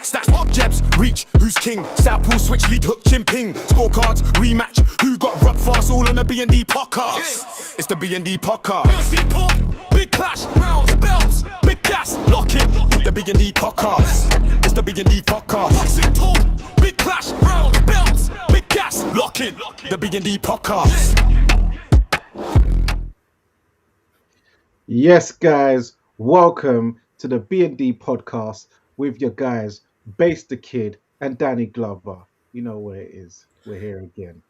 Stats, pop jabs, reach, who's king? Southpool, switch, lead, hook, chin, ping. Scorecards, rematch, who got rock fast, all on the B&D Podcast. It's the B&D Podcast. Big clash, rounds, belts, big gas, lock it. The B&D Podcast. It's the B&D Podcast. Boxing talk, big clash, rounds, belts, big gas, lock it. The B&D Podcast. Yes, guys, welcome to the B&D Podcast with your guys, Bass the Kid and Danny Glover. You know what it is. We're here again.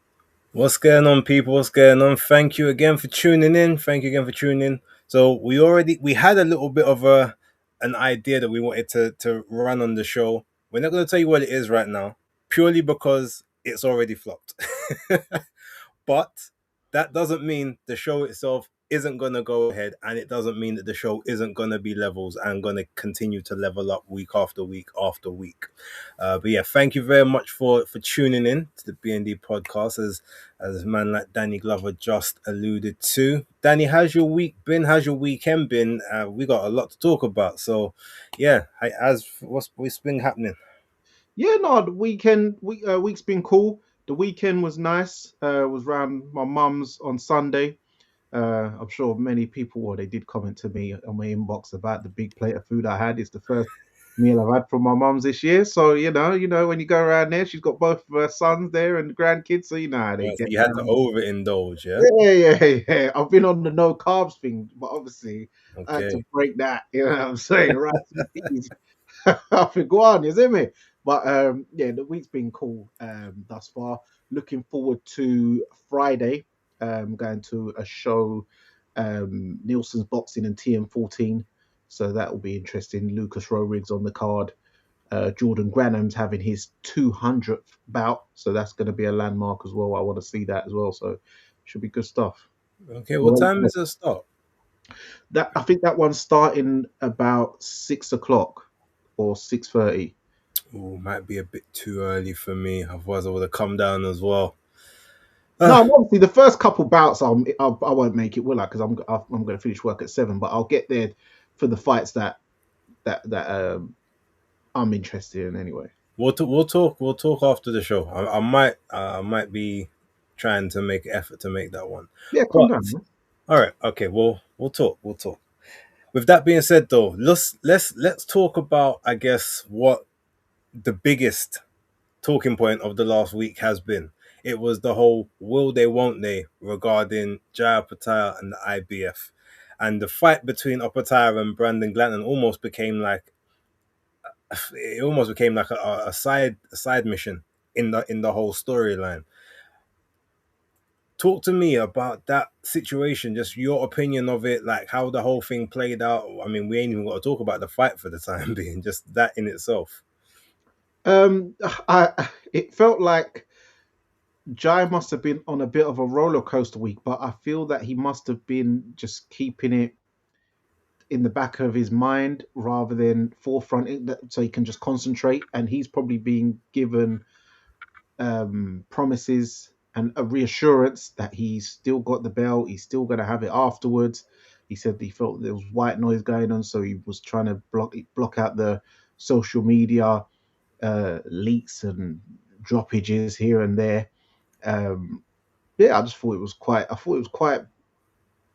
What's going on, people? What's going on? Thank you again for tuning in. So we had a little bit of an idea that we wanted to run on the show. We're not going to tell you what it is right now, purely because it's already flopped. But that doesn't mean the show itself isn't going to go ahead, and it doesn't mean that the show isn't going to be levels and going to continue to level up week after week after week. But yeah, thank you very much for tuning in to the B&D Podcast, as a man like Danny Glover just alluded to. Danny, how's your week been? How's your weekend been? We got a lot to talk about. So yeah, what's been happening? Yeah, no, the week's been cool. The weekend was nice. Was round my mum's on Sunday. I'm sure many people, they did comment to me on my inbox about the big plate of food I had. It's the first meal I've had from my mum's this year. So, you know, when you go around there, she's got both of her sons there and the grandkids. So, you know how they get. You had to overindulge, yeah? Yeah. I've been on the no carbs thing, but obviously I had to break that. You know what I'm saying? Right. I think, go on, you see me? But, the week's been cool thus far. Looking forward to Friday. Going to a show, Nielsen's Boxing and TM14, so that will be interesting. Lucas Roerig's on the card. Jordan Granham's having his 200th bout, so that's going to be a landmark as well. I want to see that as well, so should be good stuff. Okay, what time is it start? I think that one's starting about 6 o'clock or 6:30. Oh, might be a bit too early for me. Otherwise, I would have come down as well. No, obviously the first couple bouts I won't make it, will I? Because I'm going to finish work at 7, but I'll get there for the fights that I'm interested in anyway. We'll talk after the show. I might be trying to make an effort to make that one. Yeah, calm down. Man. All right, okay. We'll talk. With that being said, though, let's talk about, I guess, what the biggest talking point of the last week has been. It was the whole will they, won't they regarding Jai Opetaia and the IBF. And the fight between Opetaia and Brandon Glanton almost became like a side mission in the whole storyline. Talk to me about that situation, just your opinion of it, like how the whole thing played out. I mean, we ain't even got to talk about the fight for the time being, just that in itself. It felt like Jai must have been on a bit of a roller coaster week, but I feel that he must have been just keeping it in the back of his mind rather than forefront, so he can just concentrate. And he's probably being given promises and a reassurance that he's still got the belt, he's still going to have it afterwards. He said he felt there was white noise going on, so he was trying to block out the social media leaks and droppages here and there. I just thought it was quite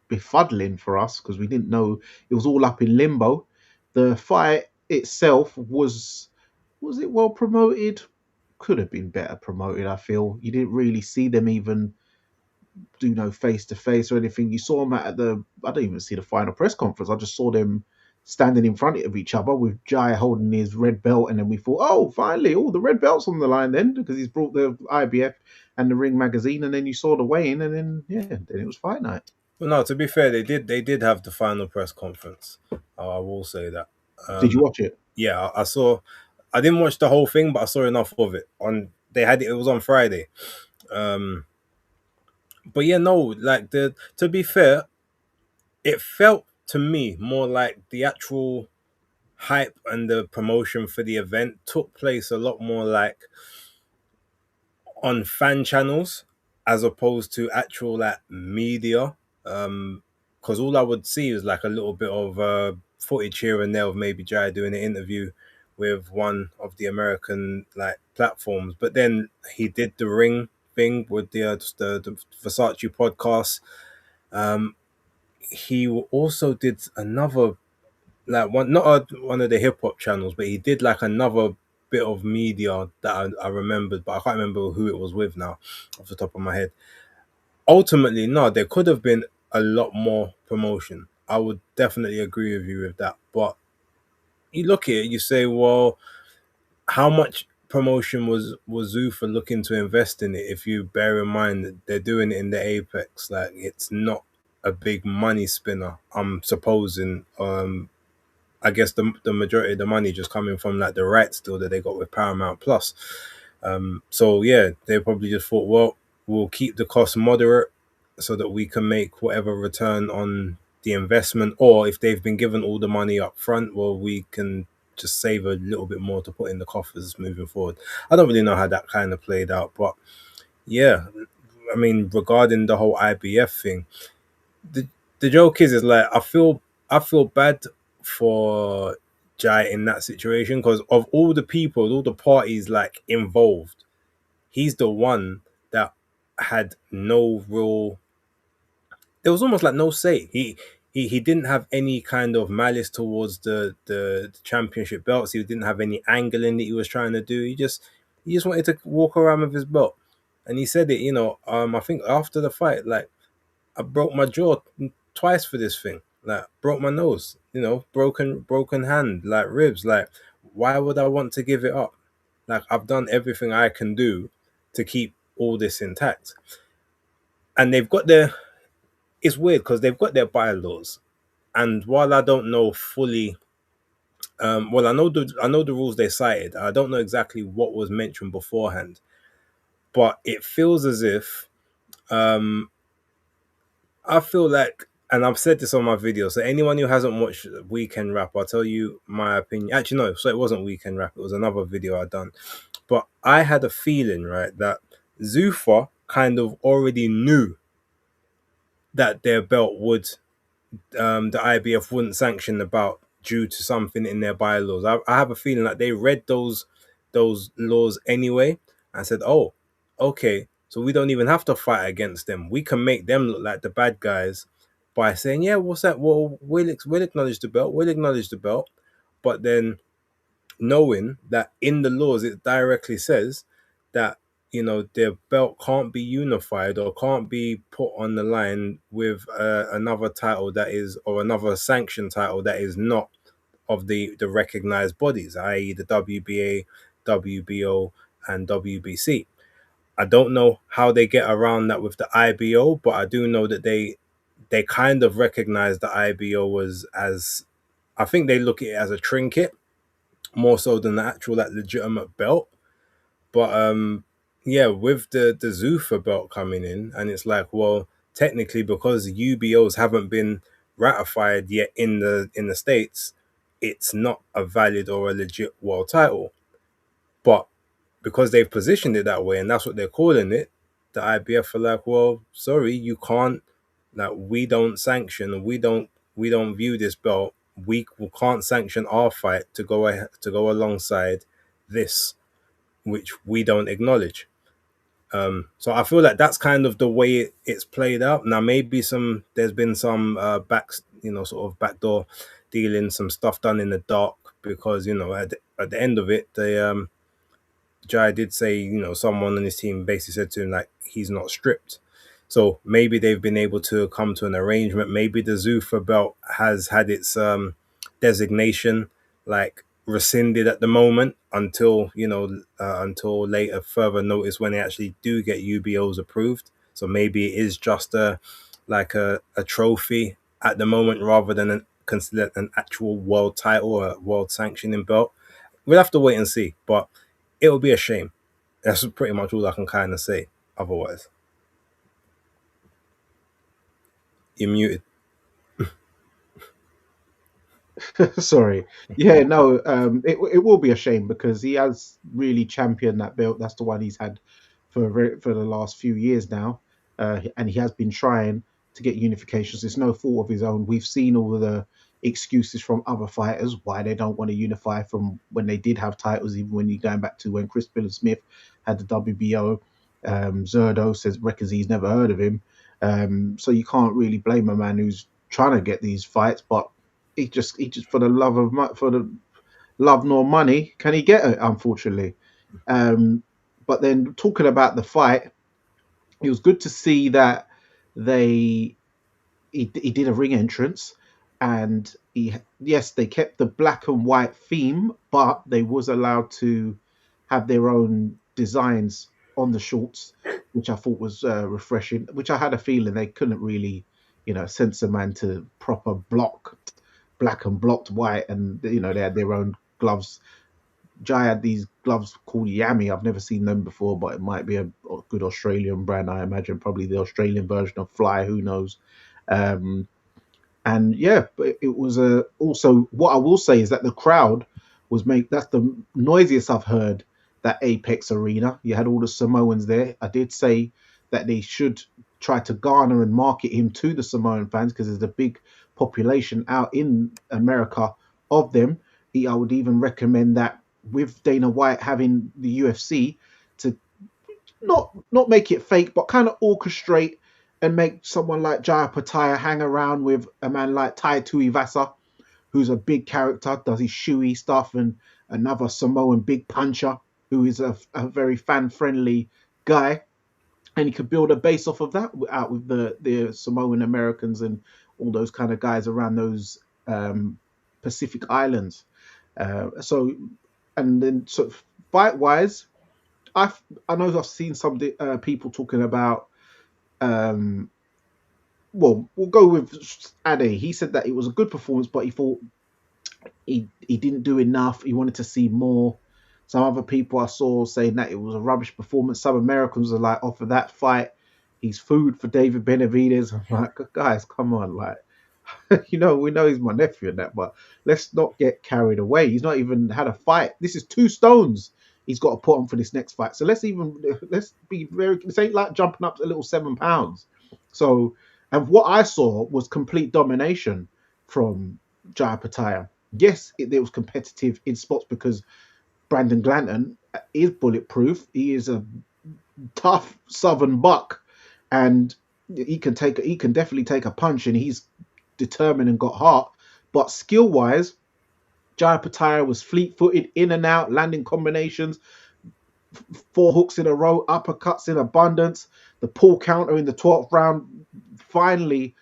befuddling for us because we didn't know. It was all up in limbo. The fight itself was it well promoted? Could have been better promoted. I feel you didn't really see them even do no face to face or anything. You saw them I don't even see the final press conference. I just saw them standing in front of each other with Jai holding his red belt, and then we thought, oh, finally, the red belt's on the line then, because he's brought the IBF and the Ring magazine, and then you saw the weigh-in, and then it was fight night. Well, no, to be fair, they did have the final press conference. I will say that. Did you watch it? Yeah, I saw. I didn't watch the whole thing, but I saw enough of it. It was on Friday. But yeah, no, like to be fair, it felt to me more like the actual hype and the promotion for the event took place a lot more like on fan channels as opposed to actual like media. Because all I would see is like a little bit of footage here and there of maybe Jai doing an interview with one of the American like platforms. But then he did the ring thing with the Versace podcast. He also did another like one of the hip hop channels, but he did like another bit of media that I remembered, but I can't remember who it was with now off the top of my head. Ultimately, no, there could have been a lot more promotion. I would definitely agree with you with that. But you look at it, you say, well, how much promotion was Zuffa looking to invest in it? If you bear in mind that they're doing it in the Apex, like it's not a big money spinner. I'm supposing. I guess the majority of the money just coming from like the rights deal that they got with Paramount Plus. So yeah, they probably just thought, well, we'll keep the cost moderate so that we can make whatever return on the investment, or if they've been given all the money up front, well, we can just save a little bit more to put in the coffers moving forward. I don't really know how that kind of played out, but yeah, I mean, regarding the whole IBF thing, the joke is like I feel bad for Jai in that situation because of all the people, all the parties like involved, he's the one that had no real. There was almost like no say. He didn't have any kind of malice towards the championship belts. He didn't have any angling that he was trying to do. He just wanted to walk around with his belt, and he said it. I think after the fight, like I broke my jaw twice for this thing. Like broke my nose, broken hand, like ribs. Like why would I want to give it up? Like I've done everything I can do to keep all this intact. And they've got their it's weird because they've got their bylaws. And while I don't know fully well I know the rules they cited. I don't know exactly what was mentioned beforehand. But it feels as if I feel like, and I've said this on my video, so anyone who hasn't watched Weekend Rap, I'll tell you my opinion. Actually, no, so it wasn't Weekend Rap, it was another video I done. But I had a feeling, right, that Zuffa kind of already knew that their belt would, the IBF wouldn't sanction the bout due to something in their bylaws. I have a feeling that they read those laws anyway and said, oh, okay, so we don't even have to fight against them. We can make them look like the bad guys by saying, yeah, what's that? Well, we'll acknowledge the belt. We'll acknowledge the belt. But then knowing that in the laws, it directly says that, their belt can't be unified or can't be put on the line with another title that is, or another sanctioned title that is not of the recognized bodies, i.e. the WBA, WBO, and WBC. I don't know how they get around that with the IBO, but I do know that they kind of recognize the IBO as I think they look at it as a trinket more so than the actual like legitimate belt. But yeah, with the Zuffa belt coming in, and it's like, well, technically because UBOs haven't been ratified yet in the States, it's not a valid or a legit world title. But because they've positioned it that way and that's what they're calling it, the IBF are like, well, sorry, you can't, like, we don't sanction, we don't view this belt, we can't sanction our fight to go alongside this, which we don't acknowledge. So I feel like that's kind of the way it's played out. Now maybe there's been some sort of backdoor dealing, some stuff done in the dark, because at the end of it, Jai did say, someone on his team basically said to him, like, he's not stripped. So maybe they've been able to come to an arrangement. Maybe the Zuffa belt has had its designation, like, rescinded at the moment until later further notice when they actually do get UBOs approved. So maybe it is just a trophy at the moment rather than considered an actual world title or a world sanctioning belt. We'll have to wait and see, but it'll be a shame. That's pretty much all I can kind of say. Otherwise, you're muted. Sorry. Yeah, no, it will be a shame because he has really championed that belt. That's the one he's had for the last few years now, and he has been trying to get unifications. It's no fault of his own. We've seen all of the excuses from other fighters why they don't want to unify from when they did have titles, even when you're going back to when Chris Smith had the WBO. Zerdo reckons he's never heard of him. So you can't really blame a man who's trying to get these fights, but he just for the love of love nor money can he get it, unfortunately. But then talking about the fight, it was good to see that he did a ring entrance, and they kept the black and white theme, but they was allowed to have their own designs on the shorts, which I thought was refreshing. Which I had a feeling they couldn't really, censor man to proper black and blocked white, and they had their own gloves. Jai had these gloves called Yami. I've never seen them before, but it might be a good Australian brand. I imagine probably the Australian version of Fly. Who knows? And yeah, but it was also what I will say is that the crowd that's the noisiest I've heard that Apex Arena. You had all the Samoans there. I did say that they should try to garner and market him to the Samoan fans because there's a big population out in America of them. I would even recommend that with Dana White having the UFC to not make it fake, but kind of orchestrate and make someone like Jaya Pataya hang around with a man like Tai Tuivasa, who's a big character, does his shoey stuff, and another Samoan big puncher who is a very fan-friendly guy. And he could build a base off of that out with the Samoan Americans and all those kind of guys around those Pacific Islands. And then sort of fight-wise, I know I've seen some people talking about. Well, we'll go with Ade. He said that it was a good performance, but he thought he didn't do enough. He wanted to see more. Some other people I saw saying that it was a rubbish performance. Some Americans are like, off of that fight, he's food for David Benavidez. I'm like, guys, come on, like, we know he's my nephew and that, but let's not get carried away. He's not even had a fight. This is 2 stones he's got to put on for this next fight. So let's be very. This ain't like jumping up a little 7 pounds. So, and what I saw was complete domination from Jaya Pataya. Yes, it was competitive in spots because Brandon Glanton is bulletproof. He is a tough Southern buck, and he can definitely take a punch, and he's determined and got heart. But skill wise, Jaya Pataya was fleet-footed, in and out, landing combinations, 4 hooks in a row, uppercuts in abundance. The pull counter in the 12th round finally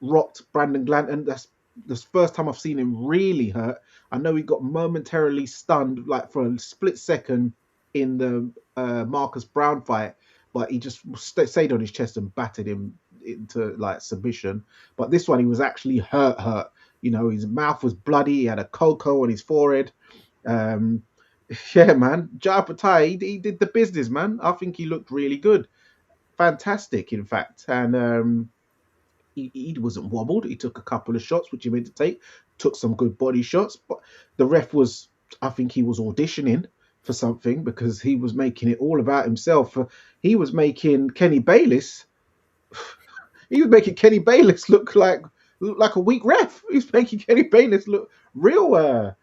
rocked Brandon Glanton. That's the first time I've seen him really hurt. I know he got momentarily stunned, like for a split second in the Marcus Brown fight, but he just stayed on his chest and battered him into like submission. But this one, he was actually hurt. His mouth was bloody. He had a cocoa on his forehead. Yeah, man. Jaya Pataya, he did the business, man. I think he looked really good. Fantastic, in fact. And he wasn't wobbled. He took a couple of shots, which he meant to take. Took some good body shots. But the ref I think he was auditioning for something because he was making it all about himself. He was making Kenny Bayless. He was making Kenny Bayless look like a weak ref. He's making Kenny Bayless look real, what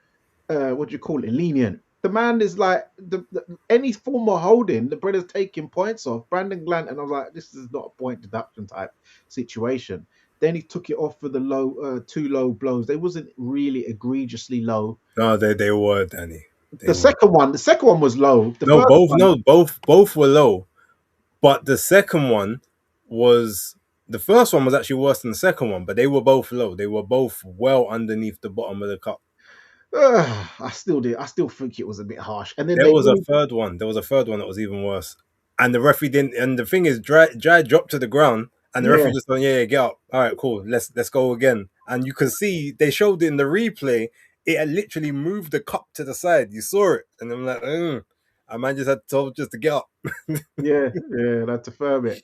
do you call it, lenient. The man is like, any form of holding, the brother's taking points off. Brandon Glanton, I was like, this is not a point deduction type situation. Then he took it off for the 2 low blows. They wasn't really egregiously low. No, they were, Danny. The second one was low. Both were low. But the second one the first one was actually worse than the second one, but they were both low. They were both well underneath the bottom of the cup. I still think it was a bit harsh. And then there was a third one that was even worse. And the referee didn't. And the thing is, Jai dropped to the ground, and the referee just went, "Yeah, get up. All right, cool. Let's go again." And you can see they showed it in the replay. It had literally moved the cup to the side. You saw it, and I'm like, I man just had to tell just to get up. yeah, had to firm it.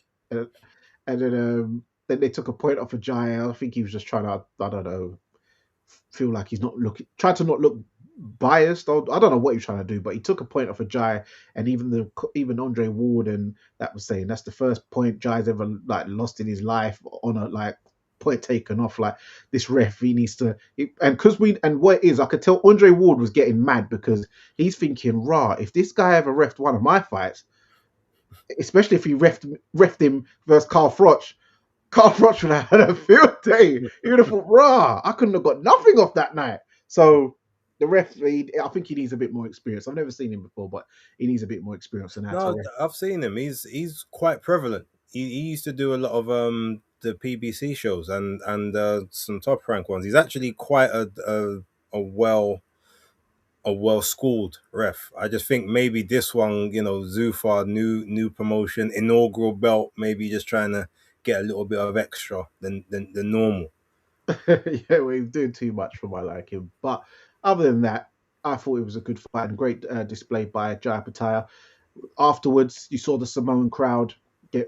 And then they took a point off of Jai. I think he was just trying to, I don't know, feel like he's not trying to not look biased. I don't know what he was trying to do, but he took a point off of Jai, and even Andre Ward and that was saying that's the first point Jai's ever like lost in his life on a like point taken off. Like this ref, he needs to, and what it is, I could tell Andre Ward was getting mad because he's thinking, rah, if this guy ever refed one of my fights, especially if he refed him versus Carl Froch. Carl Froch would have had a field day. He would have thought, rah, I couldn't have got nothing off that night. So the ref, I think he needs a bit more experience. I've never seen him before, but he needs a bit more experience than that. No, I've seen him. He's quite prevalent. He used to do a lot of the PBC shows and some top rank ones. He's actually quite a well schooled ref. I just think maybe this one, Zufar, new promotion, inaugural belt, maybe just trying to get a little bit of extra than normal. Yeah, we're doing too much for my liking. But other than that, I thought it was a good fight and great display by Jaya Pattaya. Afterwards, you saw the Samoan crowd get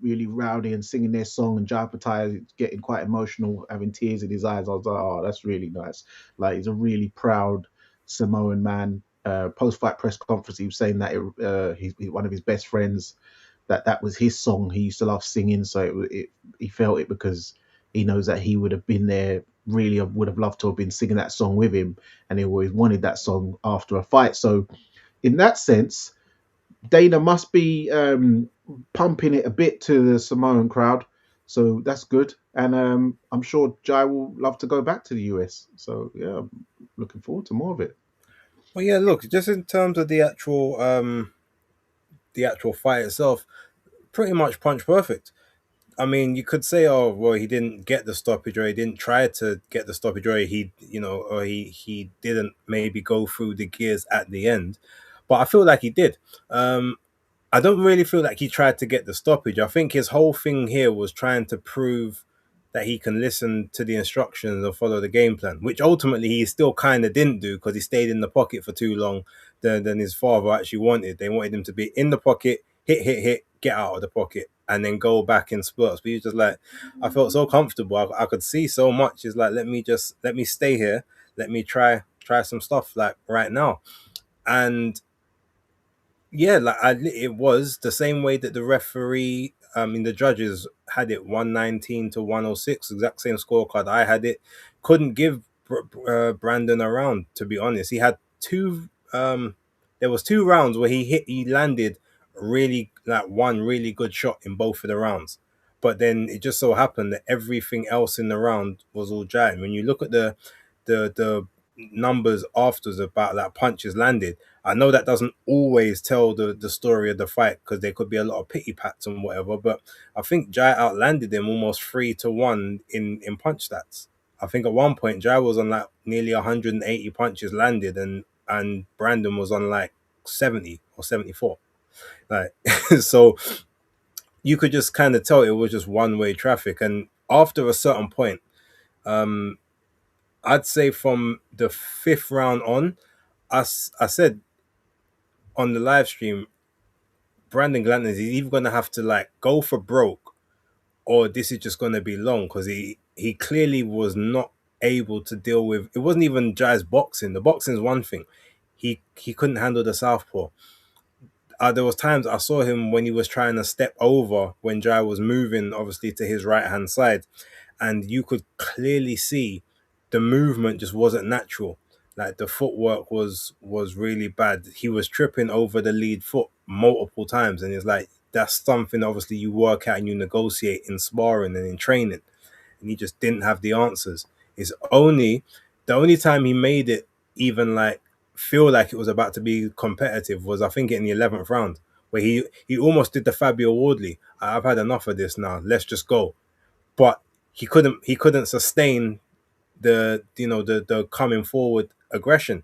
really rowdy and singing their song, and Jaya Pattaya getting quite emotional, having tears in his eyes. I was like, oh, that's really nice. Like, he's a really proud Samoan man. Post-fight press conference, he was saying that he's one of his best friends, that was his song. He used to love singing, so he felt it because he knows that he would have been there, really would have loved to have been singing that song with him, and he always wanted that song after a fight. So in that sense, Dana must be pumping it a bit to the Samoan crowd. So that's good. And I'm sure Jai will love to go back to the US. So yeah, I'm looking forward to more of it. Well, yeah, look, just in terms of the actual fight itself, pretty much punch perfect. I mean, you could say, oh, well, he didn't get the stoppage, or he didn't try to get the stoppage, or he didn't maybe go through the gears at the end. But I feel like he did. I don't really feel like he tried to get the stoppage. I think his whole thing here was trying to prove that he can listen to the instructions and follow the game plan, which ultimately he still kind of didn't do because he stayed in the pocket for too long than his father actually wanted. They wanted him to be in the pocket, hit, get out of the pocket, and then go back in spurts. But he was just like, I felt so comfortable. I could see so much. It's like, let me stay here. Let me try some stuff like right now. And yeah, it was the same way that the referee, the judges had it 119 to 106, exact same scorecard I had it. Couldn't give Brandon a round, to be honest. He had there was 2 rounds where he landed really, like, one really good shot in both of the rounds. But then it just so happened that everything else in the round was all giant. When you look at the numbers afterwards about like punches landed, I know that doesn't always tell the story of the fight because there could be a lot of pity pats and whatever, but I think Jai outlanded him almost 3-1 in punch stats. I think at one point Jai was on like nearly 180 punches landed, and Brandon was on like 70 or 74. Like so you could just kind of tell it was just one-way traffic. And after a certain point, I'd say from the 5th round on, I said on the live stream, Brandon Glanton is either going to have to like go for broke, or this is just going to be long, because he clearly was not able to deal with. It wasn't even Jai's boxing. The boxing is one thing. He couldn't handle the southpaw. There was times I saw him when he was trying to step over when Jai was moving, obviously, to his right hand side, and you could clearly see the movement just wasn't natural. Like the footwork was really bad. He was tripping over the lead foot multiple times, and it's like that's something obviously you work out and you negotiate in sparring and in training. And he just didn't have the answers. The only time he made it even like feel like it was about to be competitive was, I think, in the 11th round, where he almost did the Fabio Wardley. I've had enough of this now. Let's just go. But he couldn't sustain the coming forward aggression.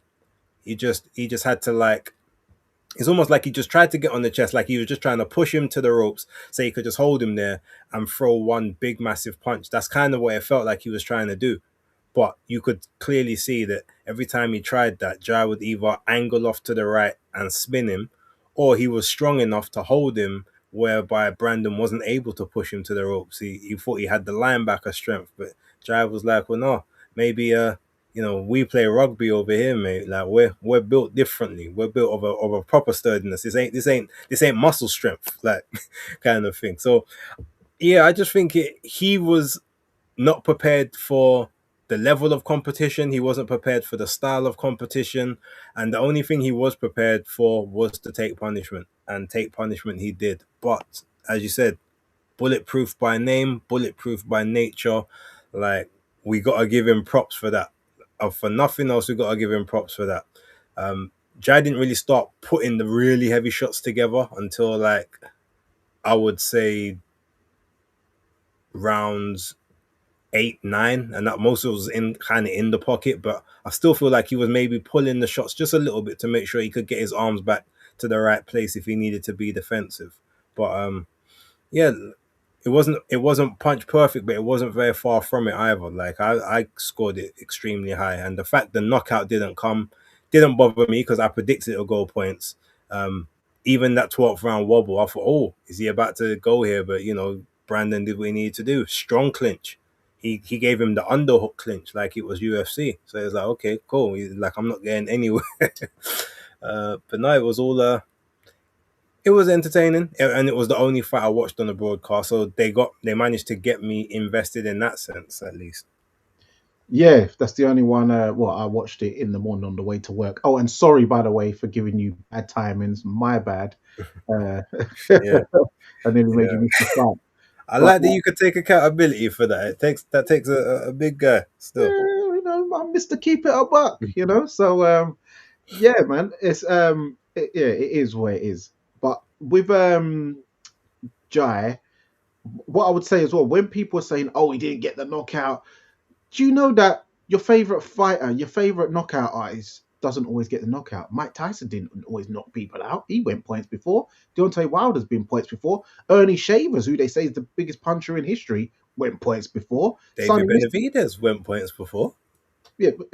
He just had to, like, it's almost like he just tried to get on the chest, like he was just trying to push him to the ropes so he could just hold him there and throw one big massive punch. That's kind of what it felt like he was trying to do. But you could clearly see that every time he tried that, Jai would either angle off to the right and spin him, or he was strong enough to hold him whereby Brandon wasn't able to push him to the ropes. He thought he had the linebacker strength, but Jai was like, well, no, maybe we play rugby over here, mate. Like we're built differently. We're built of a proper sturdiness. This ain't muscle strength, like kind of thing. So yeah, I just think he was not prepared for the level of competition. He wasn't prepared for the style of competition. And the only thing he was prepared for was to take punishment. And take punishment he did. But, as you said, bulletproof by name, bulletproof by nature. Like, we got to give him props for that. For nothing else, we got to give him props for that. Jai didn't really start putting the really heavy shots together until, like, I would say rounds 8, 9, and that most of it was in the pocket, but I still feel like he was maybe pulling the shots just a little bit to make sure he could get his arms back to the right place if he needed to be defensive. But yeah, it wasn't punch perfect, but it wasn't very far from it either. Like I scored it extremely high, and the fact the knockout didn't bother me because I predicted it'll go points. Even that 12th round wobble, I thought, oh, is he about to go here? But Brandon did what he needed to do. Strong clinch. He gave him the underhook clinch like it was UFC. So it was like, okay, cool. He's like, I'm not getting anywhere. But no, it was all it was entertaining, and it was the only fight I watched on the broadcast. So they managed to get me invested in that sense, at least. Yeah, that's the only one. I watched it in the morning on the way to work. Oh, and sorry, by the way, for giving you bad timings. My bad. Yeah. I nearly made you miss the fight. I like that you could take accountability for that. That takes a big guy still. I'm Mr. Keep It a Buck, So yeah, man, it's it is what it is. But with Jai, what I would say as well, when people are saying, "Oh, he didn't get the knockout," do you know that your favorite fighter, your favorite knockout artist, doesn't always get the knockout? Mike Tyson didn't always knock people out. He went points before. Deontay Wilder's been points before. Ernie Shavers, who they say is the biggest puncher in history, went points before. David Benavidez went points before. Yeah, but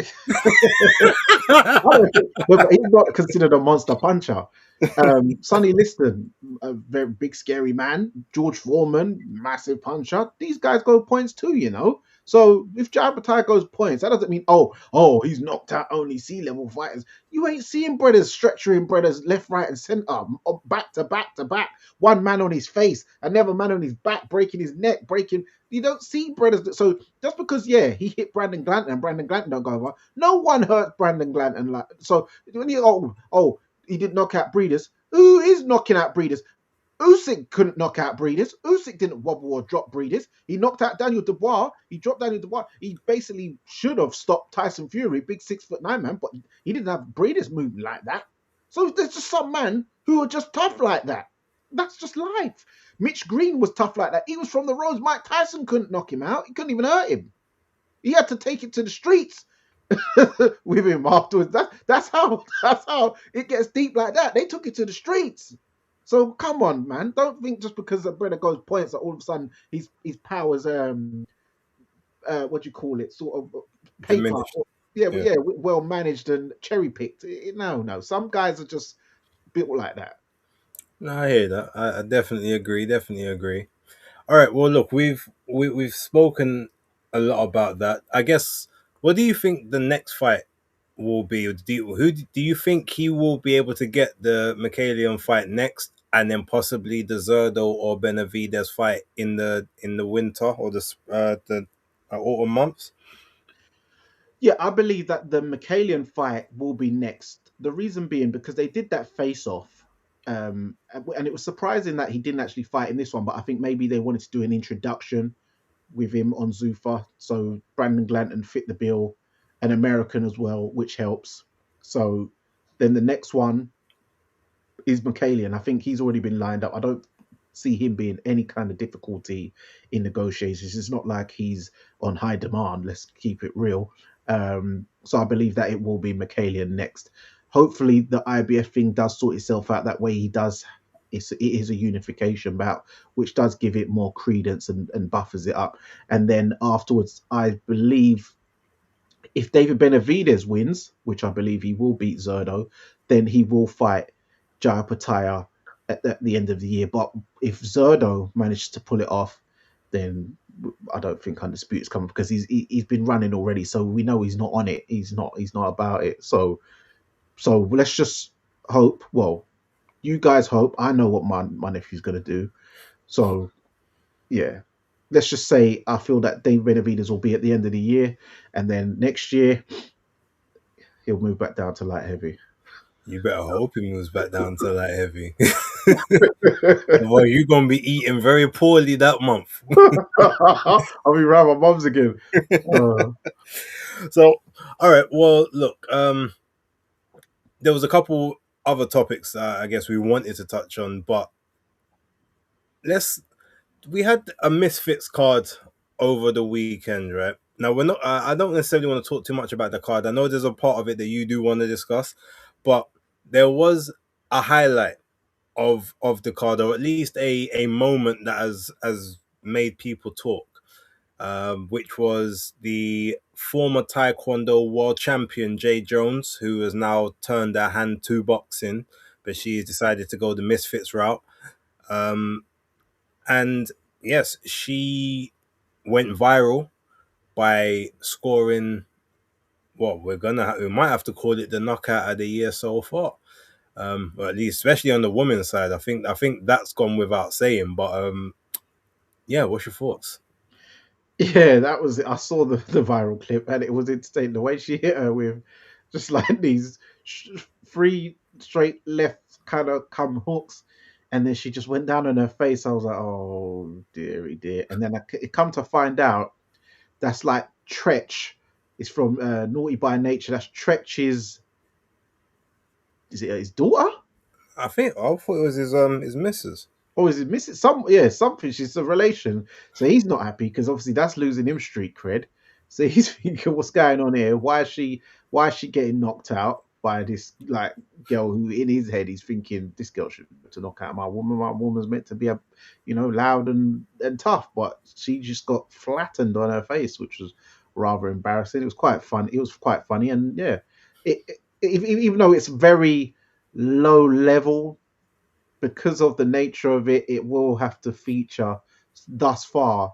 he's not considered a monster puncher. Sonny Liston, a very big scary man. George Foreman, massive puncher. These guys go points too. So if Jai Bataille goes points, that doesn't mean oh he's knocked out only C-level fighters. You ain't seeing brothers stretching brothers left, right, and center, back to back to back. One man on his face, another man on his back, breaking his neck, breaking. You don't see brothers. So just because he hit Brandon Glanton and Brandon Glanton don't go over, no one hurt Brandon Glanton. So when you he didn't knock out Breeders. Who is knocking out Breeders? Usyk couldn't knock out Breeders. Usyk didn't wobble or drop Breeders. He knocked out Daniel Dubois. He dropped Daniel Dubois. He basically should have stopped Tyson Fury, big 6'9" man, but he didn't have Breeders moving like that. So there's just some men who are just tough like that. That's just life. Mitch Green was tough like that. He was from the roads. Mike Tyson couldn't knock him out. He couldn't even hurt him. He had to take it to the streets with him afterwards. That's how it gets deep like that. They took it to the streets. So come on, man. Don't think just because a brother goes points that all of a sudden his powers what do you call it? Sort of paper. Yeah, well managed and cherry picked. No. Some guys are just built like that. No, I hear that. I definitely agree. All right. Well, look, we've spoken a lot about that. I guess. What do you think the next fight will be? Do you think he will be able to get the Michaelian fight next, and then possibly the Zerdo or Benavidez fight in the winter or the autumn months? Yeah, I believe that the Michaelian fight will be next. The reason being because they did that face-off. And it was surprising that he didn't actually fight in this one, but I think maybe they wanted to do an introduction with him on Zuffa. So Brandon Glanton fit the bill, an American as well, which helps. So then the next one is Michaelian. I think he's already been lined up. I don't see him being any kind of difficulty in negotiations. It's not like he's on high demand. Let's keep it real. So I believe that it will be Michaelian next. Hopefully the IBF thing does sort itself out. That way he does. It is a unification bout, which does give it more credence and buffers it up. And then afterwards, I believe if David Benavidez wins, which I believe he will beat Zerdo, then he will fight Jai Bataille at the end of the year. But if Zerdo manages to pull it off, then I don't think Undisputed is coming because he's been running already. So we know he's not on it. He's not about it. So let's just hope. Well, you guys hope. I know what my nephew's gonna do. So yeah. let's just say I feel that Dave Benavidez will be at the end of the year, and then next year he'll move back down to light heavy. You better hope he moves back down to light heavy. Well, you're gonna be eating very poorly that month. I'll be around my mum's again. So, all right. Well, look. There was a couple other topics I guess we wanted to touch on, but we had a Misfits card over the weekend, right? Now we're not. I don't necessarily want to talk too much about the card. I know there's a part of it that you do want to discuss, but there was a highlight of the card, or at least a moment that has made people talk, which was the former Taekwondo world champion Jay Jones, who has now turned her hand to boxing, but she's decided to go the Misfits route. And yes, she went viral by scoring what we might have to call it the knockout of the year so far. Or at least, especially on the women's side, I think that's gone without saying. But yeah, what's your thoughts? Yeah, that was it. I saw the viral clip, and it was insane. The way she hit her with just like these three straight left kind of come hooks, and then she just went down on her face. I was like, oh dearie dear. And then it come to find out that's like Tretch. It's from Naughty by Nature. That's Tretch's. Is it his daughter? I thought it was his missus. Or is it missing something? She's a relation, so he's not happy because obviously that's losing him street cred. So he's thinking, what's going on here? Why is she getting knocked out by this like girl who in his head he's thinking this girl should to knock out my woman. My woman's meant to be loud and tough, but she just got flattened on her face, which was rather embarrassing. It was quite fun. It was quite funny, and yeah, even though it's very low level because of the nature of it, it will have to feature thus far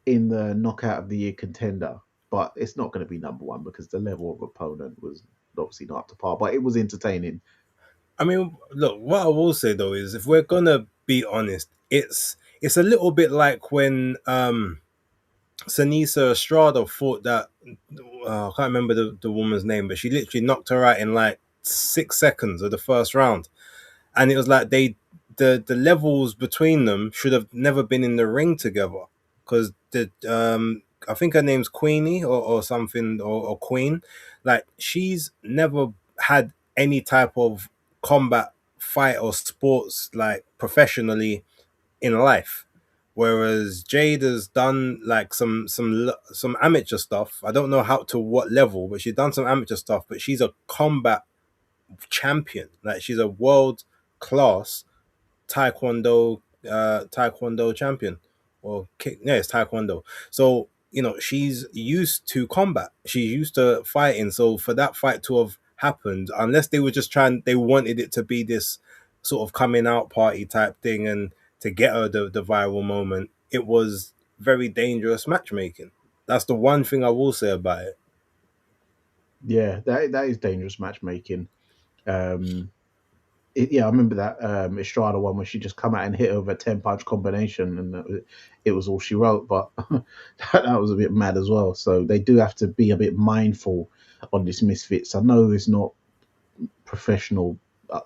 in the knockout of the year contender. But it's not going to be number one because the level of opponent was obviously not up to par. But it was entertaining. I mean, look, what I will say though is, if we're gonna be honest, it's a little bit like when Sanisa Estrada fought that. I can't remember the woman's name, but she literally knocked her out in like 6 seconds of the first round, and it was like the levels between them should have never been in the ring together, because I think her name's Queenie or something, or Queen. Like, she's never had any type of combat fight or sports like professionally in life, whereas Jade has done like some amateur stuff. I don't know how to what level, but she's done some amateur stuff. But she's a combat champion. Like, she's a world class taekwondo champion, or kick. Yeah, it's taekwondo. So she's used to combat. She's used to fighting. So for that fight to have happened, unless they were just they wanted it to be this sort of coming out party type thing, and to get her the viral moment, it was very dangerous matchmaking. That's the one thing I will say about it. Yeah, that is dangerous matchmaking. I remember that Estrada one where she just come out and hit over a 10-punch combination, and it was all she wrote. But that was a bit mad as well. So they do have to be a bit mindful on this Misfits. I know it's not professional.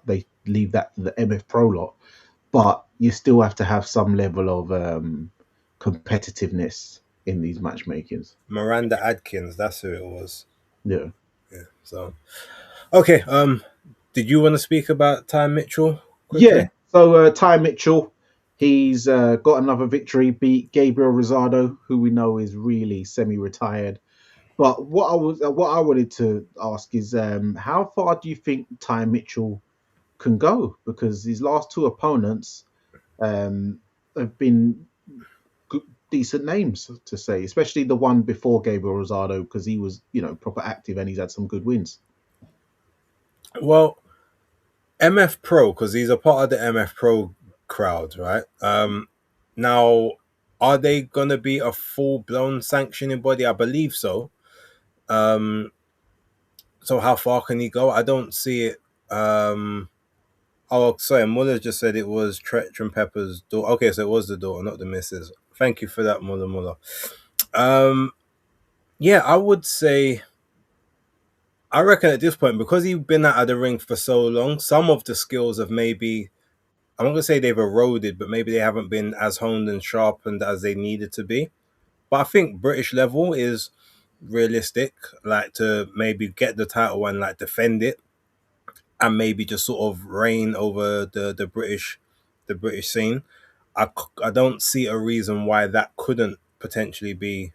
They leave that to the MF Pro lot, but you still have to have some level of competitiveness in these matchmakings. Miranda Adkins, that's who it was. Yeah. So, okay. Did you want to speak about Ty Mitchell quickly? Yeah. So Ty Mitchell, he's got another victory, beat Gabriel Rosado, who we know is really semi-retired. But what I wanted to ask is, how far do you think Ty Mitchell can go? Because his last two opponents have been decent names to say, especially the one before Gabriel Rosado, because he was proper active and he's had some good wins. Well, MF Pro, because he's a part of the MF Pro crowd, right? Now, are they going to be a full-blown sanctioning body? I believe so. So how far can he go? I don't see it. Oh, sorry, Muller just said it was Tretch and Pepper's daughter. Okay, so it was the daughter, not the missus. Thank you for that, Muller. Yeah, I would say, I reckon at this point, because he's been out of the ring for so long, some of the skills have maybe, I'm not going to say they've eroded, but maybe they haven't been as honed and sharpened as they needed to be. But I think British level is realistic, like to maybe get the title and like defend it, and maybe just sort of reign over the British scene. I don't see a reason why that couldn't potentially be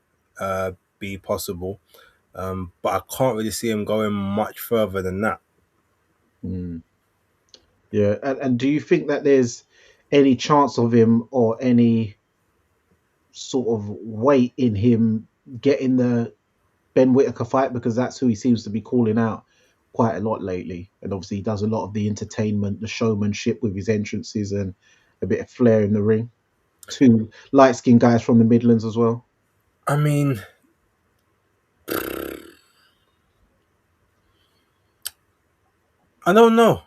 possible. But I can't really see him going much further than that. Mm. Yeah, and do you think that there's any chance of him or any sort of weight in him getting the Ben Whittaker fight, because that's who he seems to be calling out quite a lot lately, and obviously he does a lot of the entertainment, the showmanship with his entrances and a bit of flair in the ring. Two light skinned guys from the Midlands as well. I mean, I don't know.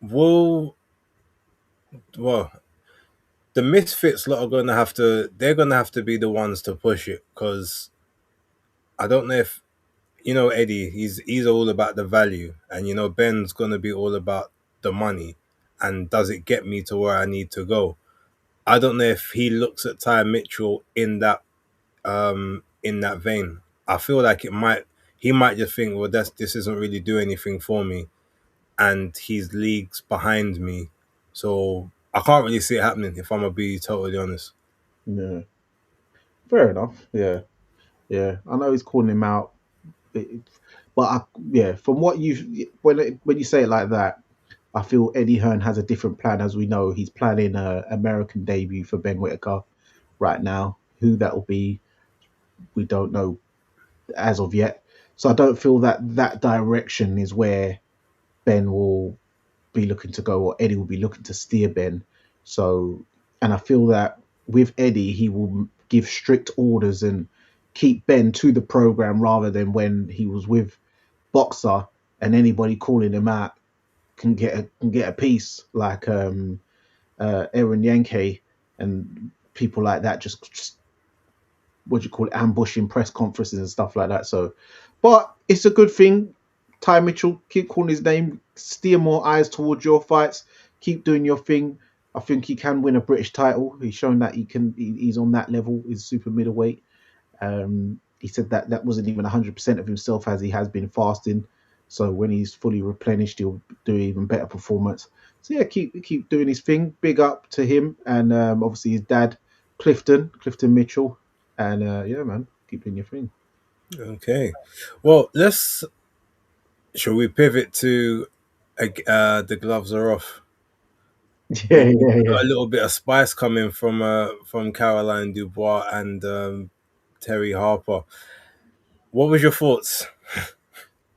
Well, the Misfits lot are gonna have to. They're gonna have to be the ones to push it, because I don't know if Eddie. He's all about the value, and Ben's gonna be all about the money. And does it get me to where I need to go? I don't know if he looks at Ty Mitchell in that vein. I feel like he might just think, well, this isn't really do anything for me, and he's leagues behind me, so I can't really see it happening, if I'm gonna be totally honest. Yeah, fair enough. Yeah, yeah. I know he's calling him out, but yeah, from what when you say it like that, I feel Eddie Hearn has a different plan. As we know, he's planning a American debut for Ben Whittaker right now. Who that will be, we don't know as of yet. So I don't feel that that direction is where Ben will be looking to go, or Eddie will be looking to steer Ben. So, and I feel that with Eddie, he will give strict orders and keep Ben to the program, rather than when he was with Boxer and anybody calling him out can get a piece, like Aaron Yankee and people like that, just what do you call it, ambushing press conferences and stuff like that. So, but it's a good thing. Ty Mitchell, keep calling his name, steer more eyes towards your fights, keep doing your thing. I think he can win a British title. He's shown that he's on that level. He's super middleweight. He said that wasn't even 100% of himself, as he has been fasting. So when he's fully replenished, he'll do even better performance. So yeah, keep doing his thing. Big up to him, and obviously his dad, Clifton Mitchell, and yeah, man, keep doing your thing. Okay, well, shall we pivot to the gloves are off? Yeah. Got a little bit of spice coming from Caroline Dubois and Terry Harper. What was your thoughts?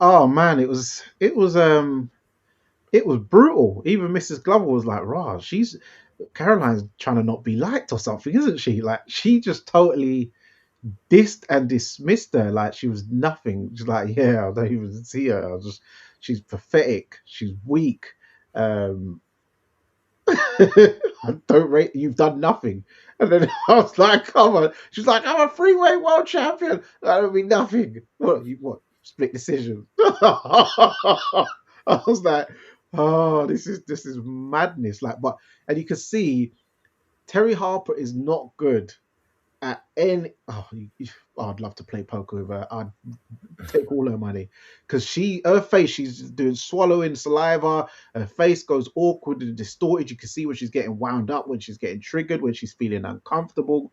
Oh man, it was brutal. Even Mrs. Glover was like, "Rah, Caroline's trying to not be liked or something, isn't she?" Like, she just totally dissed and dismissed her like she was nothing. She's like, "Yeah, I don't even see her. She's pathetic. She's weak. Um, I don't rate. You've done nothing." And then I was like, "Come on." She's like, "I'm a freeway world champion. I don't mean nothing. What split decision?" I was like, "Oh, this is madness." Like, and you can see Terry Harper is not good at any. I'd love to play poker with her. I'd take all her money, because her face, she's doing swallowing saliva. Her face goes awkward and distorted. You can see when she's getting wound up, when she's getting triggered, when she's feeling uncomfortable.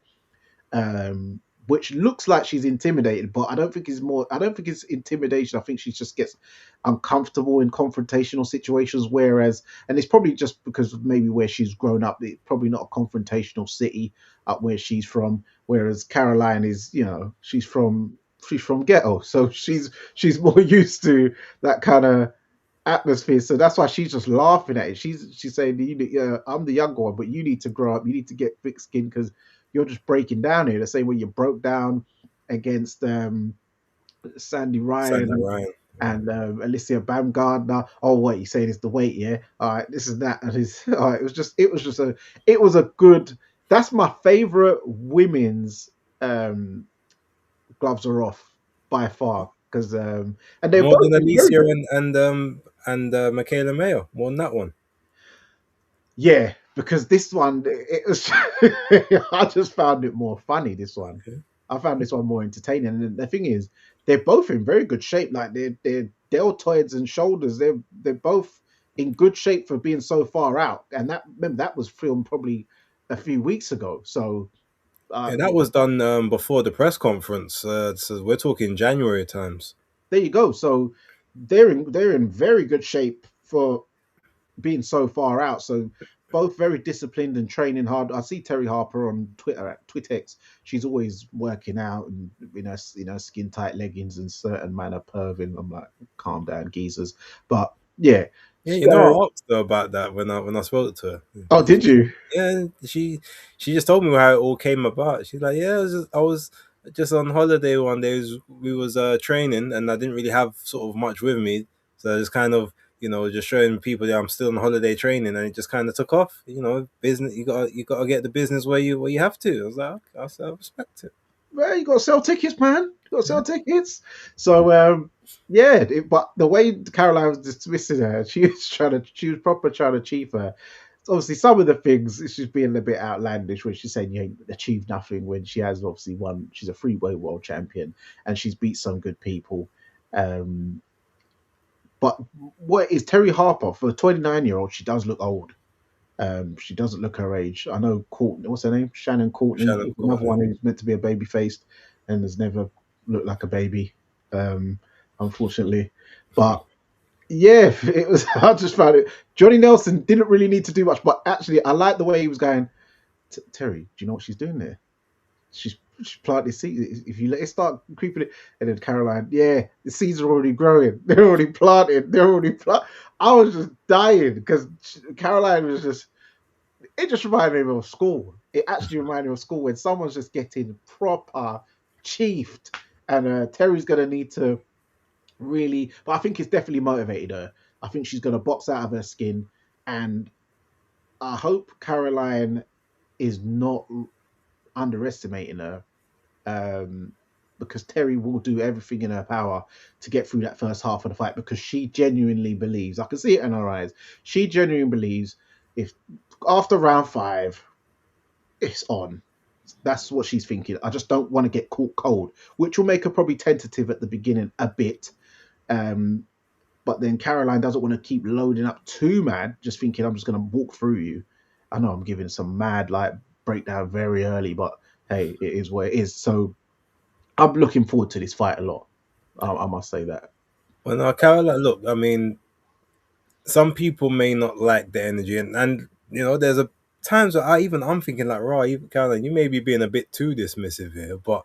Which looks like she's intimidated, but I don't think it's intimidation. I think she just gets uncomfortable in confrontational situations. Whereas, and it's probably just because of maybe where she's grown up, it's probably not a confrontational city up where she's from. Whereas Caroline is, she's from ghetto, so she's more used to that kind of atmosphere. So that's why she's just laughing at it. She's saying, "I'm the younger one, but you need to grow up. You need to get thick skin, because you're just breaking down here." The same way you broke down against Sandy Ryan and Alicia Baumgardner. Oh, what you saying is the weight? Yeah, all right, this is that, and all right. It was a good That's my favorite women's gloves are off by far because and they've More both than been very Alicia good. and Michaela Mayo. More than that one. Yeah, because this one it was I just found it more funny. This one, Okay. I found this one more entertaining. And the thing is, they're both in very good shape. Like their deltoids and shoulders, they're both in good shape for being so far out. And that remember that was filmed probably a few weeks ago. So Yeah, that was done before the press conference. So we're talking January times. there you go. So they're in very good shape for being so far out. So both very disciplined and training hard. I see Terry Harper on Twitter at Twitex. She's always working out and skin tight leggings and certain manner perving. I'm like, calm down, geezers. But yeah. Yeah, So, I asked her about that when I spoke to her. oh, did you? Yeah, she just told me how it all came about. She's like, yeah, I was just on holiday one day. We was training, and I didn't really have sort of much with me, so I just kind of just showing people that I'm still on holiday training, and it just kind of took off. Business. You got to get the business where you have to. I was like, okay, I respect it. Well, you got to sell tickets, man. You got to sell tickets. So, yeah. But the way Caroline was dismissing her, she was proper trying to cheat her. Obviously, some of the things she's being a bit outlandish when she's saying you ain't achieved nothing when she has obviously won. She's a freeway world champion and she's beat some good people. But what is Terry Harper for a 29-year-old? She does look old. She doesn't look her age. I know Courtney. What's her name? Shannon Courtney. Shannon Another Courtney. one who's meant to be a baby faced and has never looked like a baby, unfortunately. But yeah, it was. I just found it. Johnny Nelson didn't really need to do much, but actually, I like the way he was going. Terry, do you know what she's doing there? She's planted seeds. If you let it start creeping it, and then Caroline, yeah, the seeds are already growing. They're already planted. I was just dying because Caroline was just. It just reminded me of school. It actually reminded me of school when someone's just getting proper chiefed, and Terry's gonna need to really, but I think it's definitely motivated her. I think she's going to box out of her skin, and I hope Caroline is not underestimating her, because Terry will do everything in her power to get through that first half of the fight because she genuinely believes. I can see it in her eyes. She genuinely believes if after round 5, it's on. That's what she's thinking. I just don't want to get caught cold, which will make her probably tentative at the beginning a bit. But then Caroline doesn't want to keep loading up too mad, just thinking I'm just going to walk through you. I know I'm giving some mad breakdown very early, but hey, it is what it is. So I'm looking forward to this fight a lot. I must say that. Well, now Caroline, look, I mean, some people may not like the energy, and there's a times where I'm thinking like, right, Caroline, you may be being a bit too dismissive here, but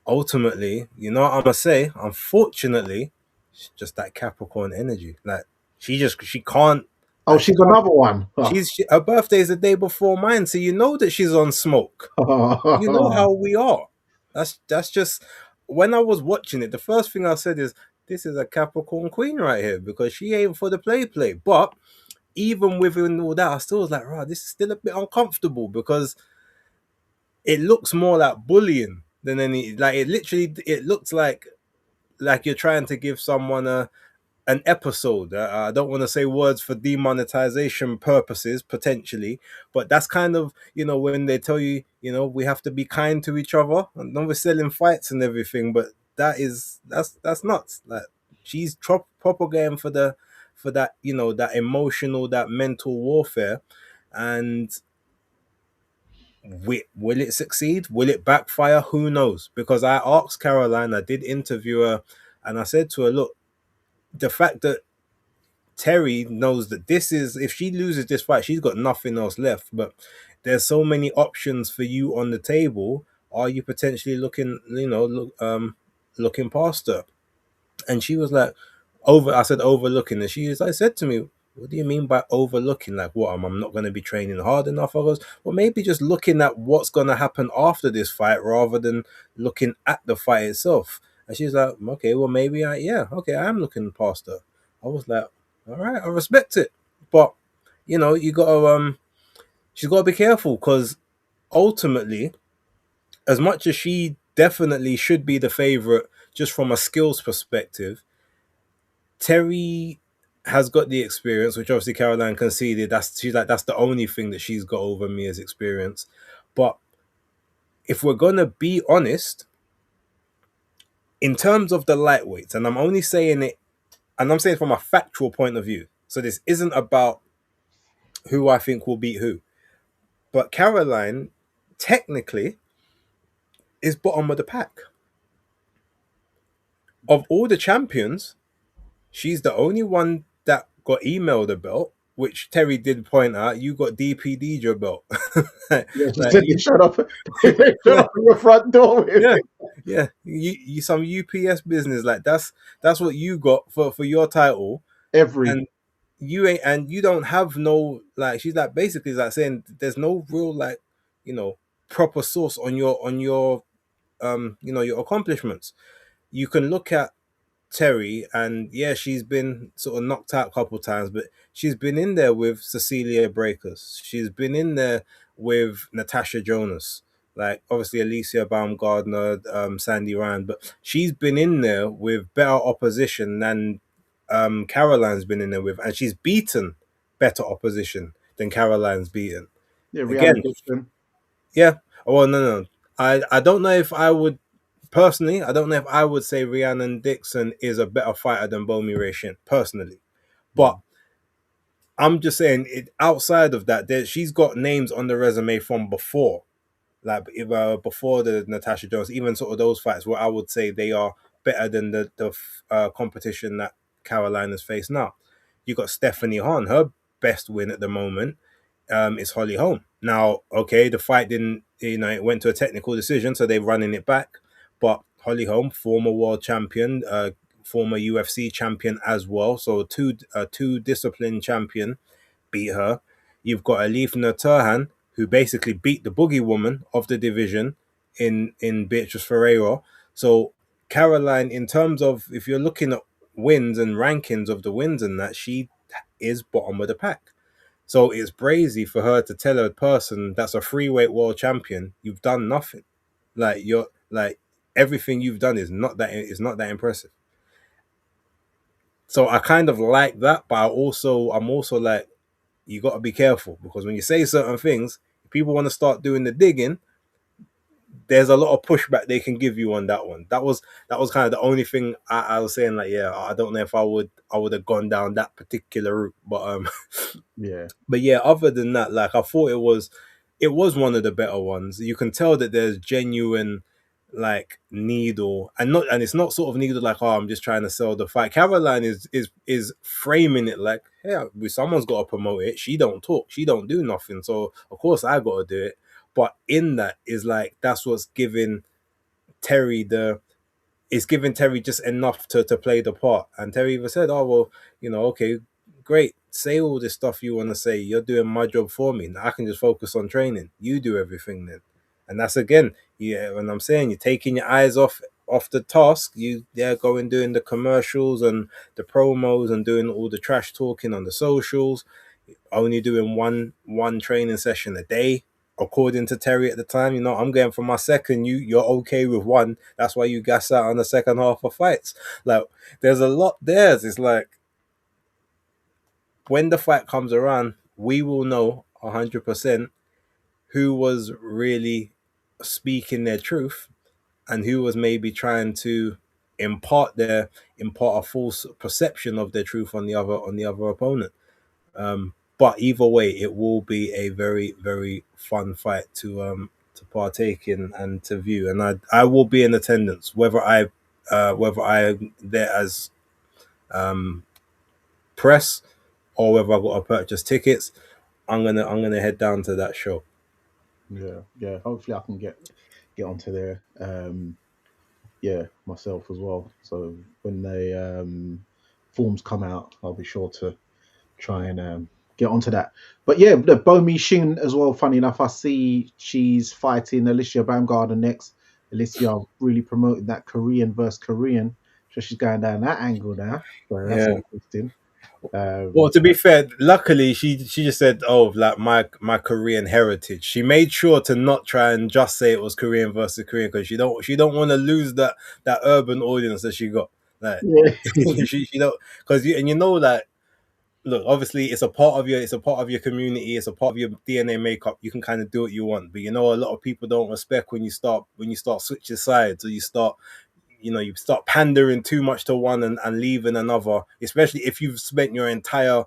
ultimately, what I'm gonna say, unfortunately, it's just that Capricorn energy. Like she can't. Oh, Like, she's another one. her birthday's the day before mine, so you know that she's on smoke. You know how we are. That's just when I was watching it. The first thing I said is, "This is a Capricorn queen right here," because she ain't for the play. But even within all that, I still was like, "Right, this is still a bit uncomfortable because it looks more like bullying than any. Like it looks like you're trying to give someone an episode. I don't want to say words for demonetization purposes, potentially, but that's kind of, when they tell you, we have to be kind to each other. And then we're selling fights and everything, but that's nuts. Like she's propagating for that, that emotional, that mental warfare. And will it succeed? Will it backfire? Who knows? Because I asked Caroline, I did interview her, and I said to her, look, the fact that Terry knows that this is, if she loses this fight, she's got nothing else left. But there's so many options for you on the table. Are you potentially looking past her? And she was like, I said overlooking, and I said to me, what do you mean by overlooking? Like what? I'm not going to be training hard enough? I goes, well, maybe just looking at what's going to happen after this fight rather than looking at the fight itself. And she's like, okay, well, maybe I am looking past her. I was like, all right, I respect it. But, you got to, she's got to be careful because ultimately, as much as she definitely should be the favorite just from a skills perspective, Terry has got the experience, which obviously Caroline conceded. She's like, that's the only thing that she's got over me as experience. But if we're gonna be honest, in terms of the lightweights, and I'm only saying it, and I'm saying from a factual point of view. So this isn't about who I think will beat who. But Caroline, technically, is bottom of the pack. Of all the champions, she's the only one that got emailed a belt, which Terry did point out. You got DPD'd your belt. Yeah, she said they showed up. They showed up at your front door with yeah, it. yeah. You some UPS business, like that's what you got for your title, and you ain't, and you don't have no, like, she's like basically like saying there's no real, like, proper source on your your accomplishments. You can look at Terry, and yeah, she's been sort of knocked out a couple times, but she's been in there with Cecilia Breakers. She's been in there with Natasha Jonas, like obviously Alicia Baumgardner, Sandy Ryan, but she's been in there with better opposition than Caroline's been in there with, and she's beaten better opposition than Caroline's beaten. Yeah, Rihanna Again, Dixon. yeah. Well, no. I don't know if I would personally. I don't know if I would say Rhiannon Dixon is a better fighter than Bomi Ray personally, but I'm just saying it. Outside of that, she's got names on the resume from before, like before the Natasha Jones, even sort of those fights where I would say they are better than the competition that Caroline has faced now. You got Stephanie Hahn, her best win at the moment is Holly Holm. Now, okay, the fight didn't, it went to a technical decision, so they're running it back. But Holly Holm, former world champion, former UFC champion as well, so two discipline champion, beat her. You've got Alifna Turhan, who basically beat the boogie woman of the division in Beatrice Ferreira. So Caroline, in terms of, if you're looking at wins and rankings of the wins and that, she is bottom of the pack. So it's brazy for her to tell a person that's a freeweight world champion, you've done nothing. Like, you're like, everything you've done is not that impressive. So I kind of like that, but I'm also like, you got to be careful, because when you say certain things, if people want to start doing the digging, there's a lot of pushback they can give you on that one. That was kind of the only thing I was saying, like, yeah, I don't know if I would have gone down that particular route, but yeah, other than that, like, I thought it was one of the better ones. You can tell that there's genuine, like, needle, and it's not sort of needle like, oh, I'm just trying to sell the fight. Caroline is framing it like, hey, someone's got to promote it. She don't talk, she don't do nothing, so of course I got to do it. But in that is like, that's what's giving Terry just enough to play the part. And Terry even said, oh, well, okay, great, say all this stuff you want to say. You're doing my job for me. Now I can just focus on training. You do everything then. And that's, again, yeah, when I'm saying you're taking your eyes off the task, they're going doing the commercials and the promos and doing all the trash talking on the socials, only doing one training session a day. According to Terry at the time, I'm going for my second. You're okay with one. That's why you gas out on the second half of fights. Like, there's a lot there. It's like, when the fight comes around, we will know 100% who was really speaking their truth and who was maybe trying to impart a false perception of their truth on the other opponent. But either way, it will be a very, very fun fight to partake in and to view, and I will be in attendance, whether I'm there as press or whether I got to purchase tickets. I'm gonna head down to that show. Yeah. Hopefully, I can get onto there. Myself as well. So when the forms come out, I'll be sure to try and get onto that. But yeah, the Bomi Shin as well. Funny enough, I see she's fighting Alicia Baumgardner next. Alicia really promoting that Korean versus Korean, so she's going down that angle now. So that's interesting. Well, to be fair, luckily she just said, "Oh, like my Korean heritage." She made sure to not try and just say it was Korean versus Korean because she don't want to lose that urban audience that she got. Like Yeah. she don't because you know like look, obviously it's a part of your community, it's a part of your DNA makeup. You can kind of do what you want, but you know a lot of people don't respect when you start switching sides or you start pandering too much to one and leaving another, especially if you've spent your entire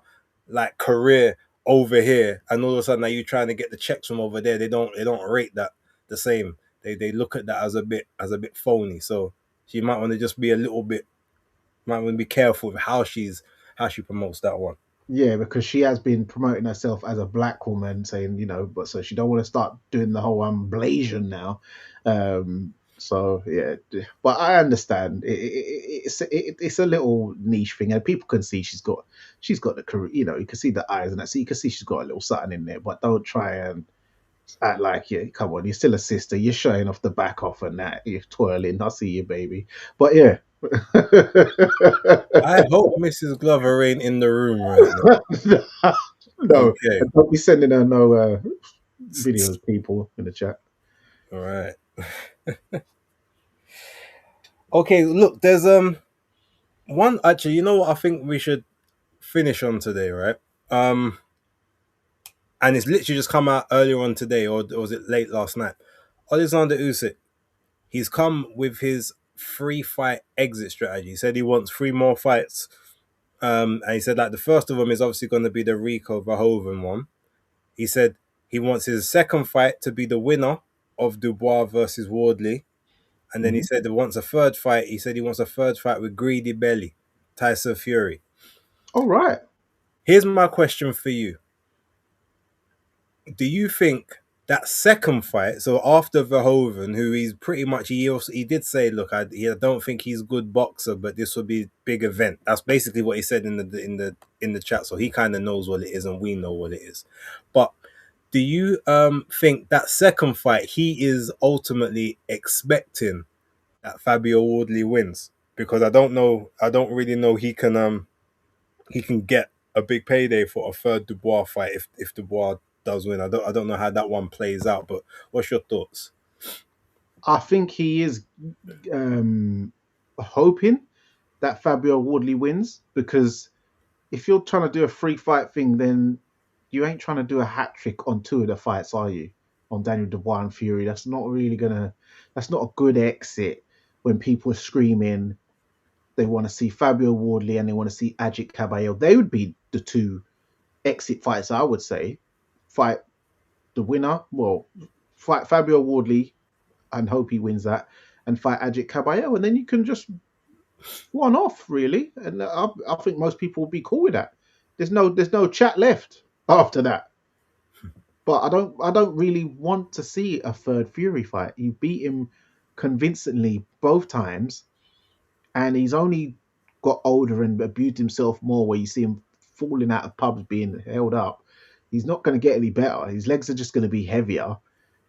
like career over here and all of a sudden now you're trying to get the checks from over there. They don't rate that the same. They look at that as a bit phony. So she might want to just be a little bit might want to be careful with how she promotes that one. Yeah, because she has been promoting herself as a black woman, saying, but so she don't want to start doing the whole Blasian now. So yeah, but I understand it's a little niche thing, and people can see she's got the career. You can see the eyes and that, so you can see she's got a little something in there. But don't try and act like, yeah, come on, you're still a sister. You're showing off the back off and that. You're twirling. I see you, baby. But yeah. I hope Mrs. Glover ain't in the room right now. No, Okay. don't be sending her no videos, people, in the chat. All right. Okay, look, there's one actually. You know what? I think we should finish on today, right? And it's literally just come out earlier on today, or was it late last night? Alexander Usyk, he's come with his 3-fight exit strategy. He said he wants 3 more fights. And he said like the first of them is obviously going to be the Rico Verhoeven one. He said he wants his second fight to be the winner of Dubois versus Wardley. And then he said that wants a third fight. He said he wants a third fight with Greedy Belly, Tyson Fury. All right. Here's my question for you. Do you think that second fight, so after Verhoeven, who he's pretty much, he did say, look, I don't think he's a good boxer, but this will be a big event. That's basically what he said in the chat. So he kind of knows what it is, and we know what it is. But do you think that second fight he is ultimately expecting that Fabio Wardley wins? Because I don't really know he can get a big payday for a third Dubois fight if Dubois does win. I don't know how that one plays out, but what's your thoughts? I think he is hoping that Fabio Wardley wins, because if you're trying to do a 3-fight thing, then you ain't trying to do a hat trick on 2 of the fights, are you? On Daniel Dubois and Fury. That's not a good exit when people are screaming they want to see Fabio Wardley and they want to see Ajit Caballero. They would be the 2 exit fights, I would say. Fight the winner, fight Fabio Wardley and hope he wins that, and fight Ajit Caballero, and then you can just one off, really. And I think most people will be cool with that. There's no chat left after that. But I don't really want to see a third Fury fight. You beat him convincingly both times, and he's only got older and abused himself more, where you see him falling out of pubs being held up. He's not going to get any better. His legs are just going to be heavier.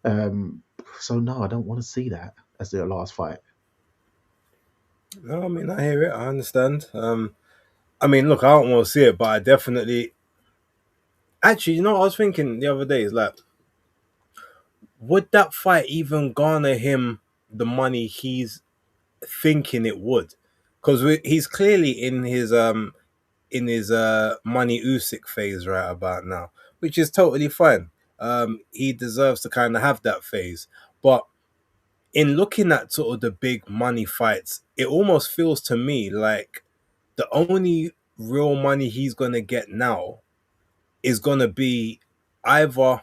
So no, I don't want to see that as their last fight. No, I mean, I hear it. I understand. I mean, look, I don't want to see it, but I definitely... Actually, I was thinking the other day, is like, would that fight even garner him the money he's thinking it would? Because he's clearly in his money Usyk phase right about now, which is totally fine. He deserves to kind of have that phase. But in looking at sort of the big money fights, it almost feels to me like the only real money he's going to get now is going to be either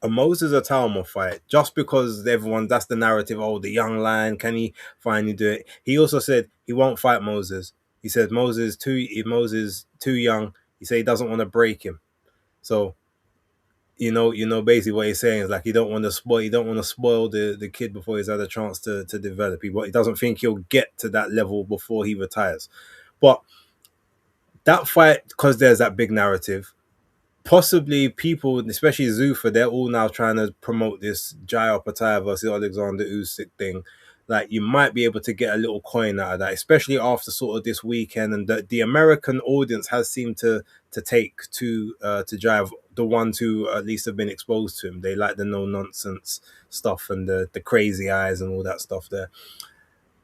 a Moses or Talma fight, just because that's the narrative. Oh, the young lion, can he finally do it? He also said he won't fight Moses. He said Moses too young. He said he doesn't want to break him. So, basically what he's saying is like he don't want to spoil the kid before he's had a chance to develop. He doesn't think he'll get to that level before he retires. But that fight, because there's that big narrative, possibly people, especially Zuffa, they're all now trying to promote this Jai Opetaia versus Alexander Usyk thing. like you might be able to get a little coin out of that, especially after sort of this weekend. And the American audience has seemed to take to Jive, the ones who at least have been exposed to him. They like the no nonsense stuff and the crazy eyes and all that stuff there.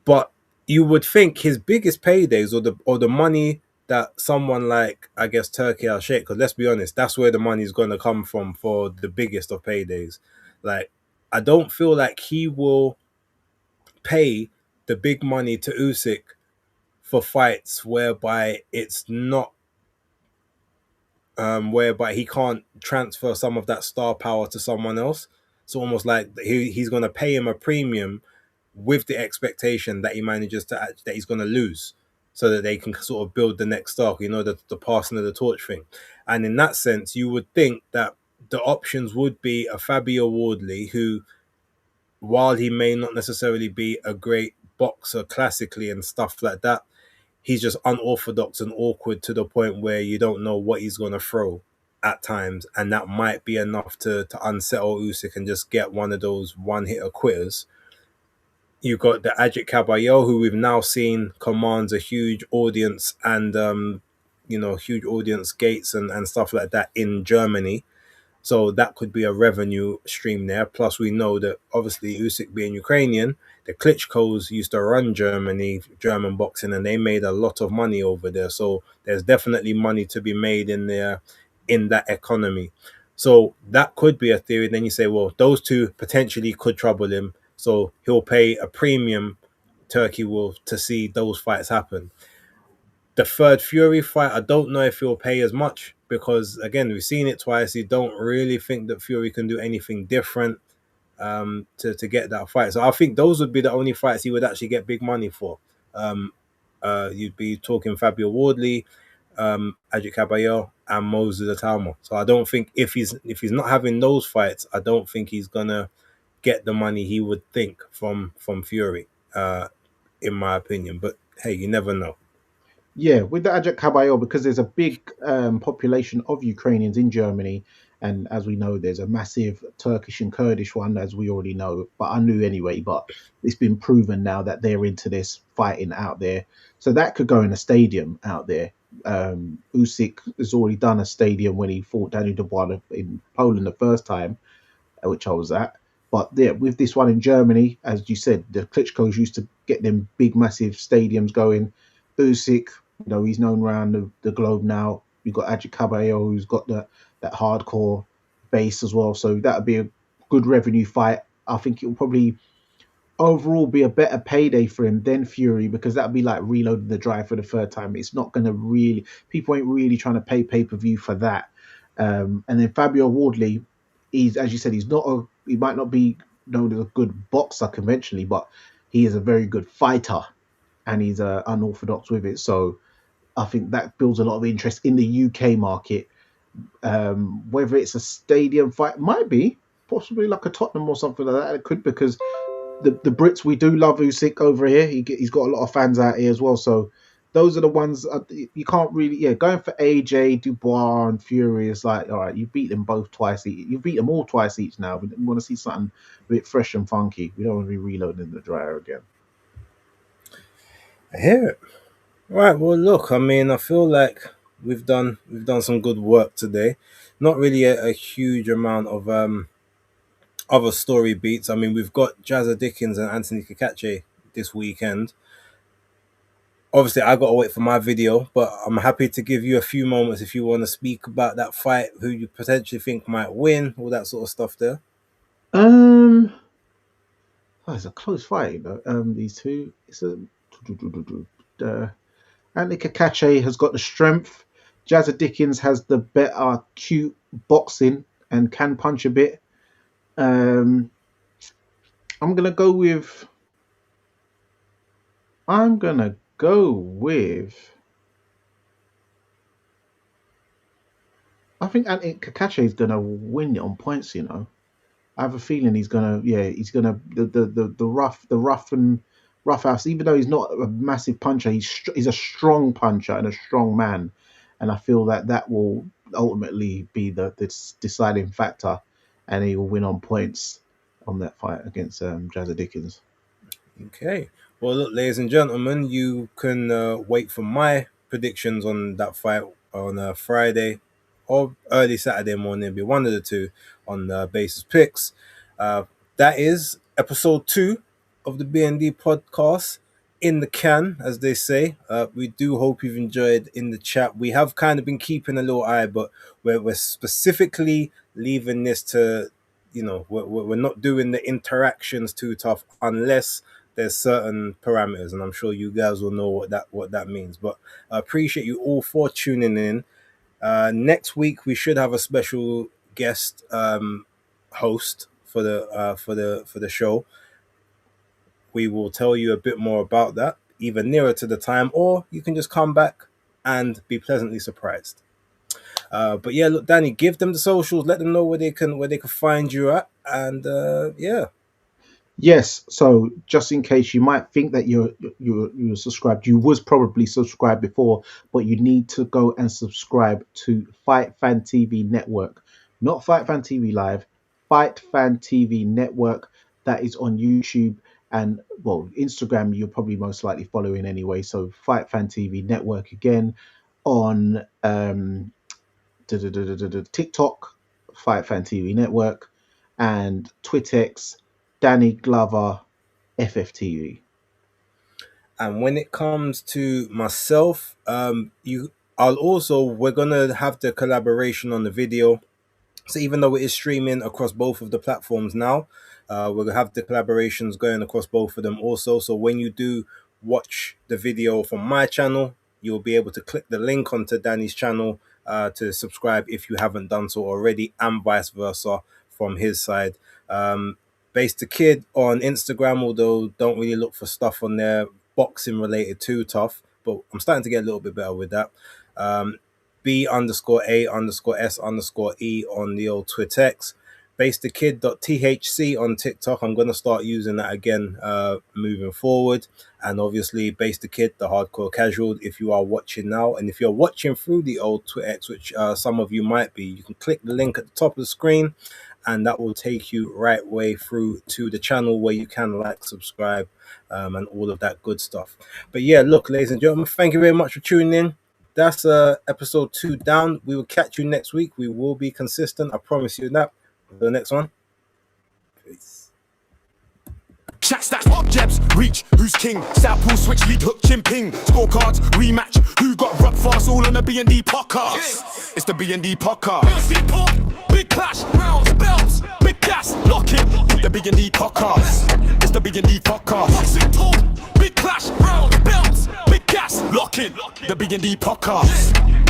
But you would think his biggest paydays, or the money that someone like, I guess, Turkey Al Sheikh, because let's be honest, that's where the money's going to come from for the biggest of paydays. Like, I don't feel like he will pay the big money to Usyk for fights whereby it's not, whereby he can't transfer some of that star power to someone else. So almost like he's going to pay him a premium with the expectation that he manages to, that he's going to lose, so that they can sort of build the next star, the passing of the torch thing. And in that sense, you would think that the options would be a Fabio Wardley, who, while he may not necessarily be a great boxer classically and stuff like that, he's just unorthodox and awkward to the point where you don't know what he's going to throw at times. And that might be enough to unsettle Usyk and just get one of those one-hitter quitters. You've got the Ajit Caballero, who we've now seen commands a huge audience and, huge audience gates and stuff like that in Germany. So that could be a revenue stream there. Plus, we know that obviously Usyk being Ukrainian, the Klitschko's used to run German boxing, and they made a lot of money over there. So there's definitely money to be made in there, in that economy. So that could be a theory. Then you say, well, those two potentially could trouble him. So he'll pay a premium, Turkey will, to see those fights happen. The third Fury fight, I don't know if he'll pay as much, because again, we've seen it twice. You don't really think that Fury can do anything different to get that fight. So I think those would be the only fights he would actually get big money for. You'd be talking Fabio Wardley, Ajit Caballero, and Moses Atama. So I don't think if he's not having those fights, I don't think he's gonna get the money he would think from Fury, in my opinion. But hey, you never know. Yeah, with the Ajit Caballero, because there's a big population of Ukrainians in Germany, and as we know, there's a massive Turkish and Kurdish one, as we already know. But I knew anyway. But it's been proven now that they're into this fighting out there, so that could go in a stadium out there. Usyk has already done a stadium when he fought Daniel Dubois in Poland the first time, which I was at. But yeah, with this one in Germany, as you said, the Klitschko's used to get them big, massive stadiums going. Usyk, he's known around the globe now. You've got Ajit Caballero, who's got that hardcore base as well. So that would be a good revenue fight. I think it will probably overall be a better payday for him than Fury, because that would be like reloading the drive for the third time. It's not going to really, people ain't really trying to pay pay-per-view for that. And then Fabio Wardley, he's, as you said, he might not be known as a good boxer conventionally, but he is a very good fighter, and he's unorthodox with it. So I think that builds a lot of interest in the UK market. Whether it's a stadium fight, might be possibly like a Tottenham or something like that. It could, because the Brits, we do love Usyk over here. He's got a lot of fans out here as well. So those are the ones you can't really, going for AJ, Dubois, and Fury is like, all right, you beat them both twice. You beat them all twice each now. We want to see something a bit fresh and funky. We don't want to be reloading the dryer again. I hear it. Right, well, look, I mean, I feel like we've done some good work today. Not really a huge amount of other story beats. I mean, we've got Jazza Dickens and Anthony Kakache this weekend. Obviously, I got to wait for my video, but I'm happy to give you a few moments if you want to speak about that fight, who you potentially think might win, all that sort of stuff there. It's a close fight, these two. It's Anthony Kakache has got the strength. Jazza Dickens has the better cute boxing and can punch a bit. I'm gonna go with. I think Anthony Kakache is gonna win it on points. I have a feeling he's gonna the rough house. Even though he's not a massive puncher, he's a strong puncher and a strong man, and I feel that will ultimately be the deciding factor, and he will win on points on that fight against Jazza Dickens. Okay. Well, look, ladies and gentlemen, you can wait for my predictions on that fight on Friday or early Saturday morning. It'll be one of the two on Basis Picks. Uh, that is episode 2 of the B&D podcast in the can, as they say. We do hope you've enjoyed in the chat. We have kind of been keeping a little eye, but we're specifically leaving this to, we're not doing the interactions too tough unless there's certain parameters, and I'm sure you guys will know what that means. But I appreciate you all for tuning in. Next week we should have a special guest host for the show. We will tell you a bit more about that either nearer to the time, or you can just come back and be pleasantly surprised. But yeah, look, Danny, give them the socials, let them know where they can find you at, and yeah. Yes, so just in case you might think that you're subscribed, you was probably subscribed before, but you need to go and subscribe to Fight Fan TV Network, not Fight Fan TV Live, Fight Fan TV Network. That is on YouTube and Instagram. You're probably most likely following anyway. So Fight Fan TV Network again on TikTok, Fight Fan TV Network, and Twittex, Danny Glover, FFTV. And when it comes to myself, we're gonna have the collaboration on the video. So even though it is streaming across both of the platforms now, we're gonna have the collaborations going across both of them also. So when you do watch the video from my channel, you'll be able to click the link onto Danny's channel to subscribe if you haven't done so already, and vice versa from his side. Base the Kid on Instagram, although don't really look for stuff on there boxing related too tough, but I'm starting to get a little bit better with that. B_A_S_E on the old Twittex. BaseTheKid.thc on TikTok. I'm going to start using that again moving forward. And obviously Base the Kid, the hardcore casual, if you are watching now. And if you're watching through the old Twittex, which some of you might be, you can click the link at the top of the screen, and that will take you right way through to the channel where you can like, subscribe, and all of that good stuff. But yeah, look, ladies and gentlemen, thank you very much for tuning in. That's episode 2 down. We will catch you next week. We will be consistent. I promise you that. The next one. Peace. Chat stats, pop jabs, reach, who's king? Southpaw switch, lead hook, chin ping. Scorecards, rematch, who got rock fast? All on the B&D podcast. It's the B&D podcast. Big clash, rounds, belts, big gas, lock it. The B&D podcast. It's the B&D podcast. Big clash, rounds, belts, big gas, lock it. The B&D podcast.